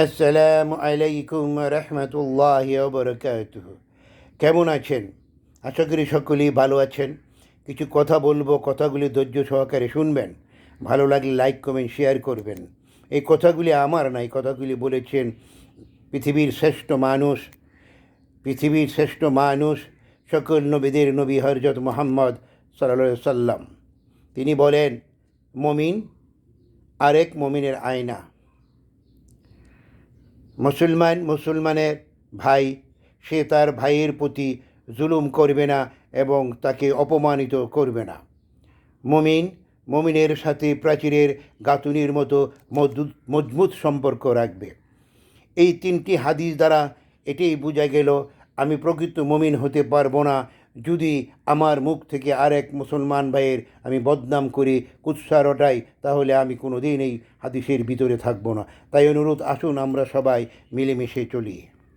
আসসালামু আলাইকুম রহমতুল্লাহ বরকাতুহ। কেমন আছেন? আশা করি সকলেই ভালো আছেন। কিছু কথা বলবো, কথাগুলি ধৈর্য সহকারে শুনবেন। ভালো লাগলে লাইক কমেন্ট শেয়ার করবেন। এই কথাগুলি আমার না, এই কথাগুলি বলেছেন পৃথিবীর শ্রেষ্ঠ মানুষ, পৃথিবীর শ্রেষ্ঠ মানুষ, সকল নবীদের নবী হযরত মুহাম্মদ সাল্লাল্লাহু আলাইহি সাল্লাম। তিনি বলেন, মমিন আরেক মমিনের আয়না। মুসলমানের ভাই, সে তার ভাইয়ের প্রতি জুলুম করবে না এবং তাকে অপমানিত করবে না। মমিনের সাথে প্রাচীরের গাঁথুনির মতো মজবুত সম্পর্ক রাখবে। এই তিনটি হাদিস দ্বারা এটাই বোঝা গেল, আমি প্রকৃত মমিন হতে পারবো না যদি আমার মুখ থেকে আরেক মুসলমান ভাইয়ের আমি বদনাম করে কুৎসা রটাই, তাহলে আমি কোনো দিন এই হাদিসের ভিতরে থাকবো না। তাই অনুরোধ, আসুন আমরা সবাই মিলেমিশে চলি।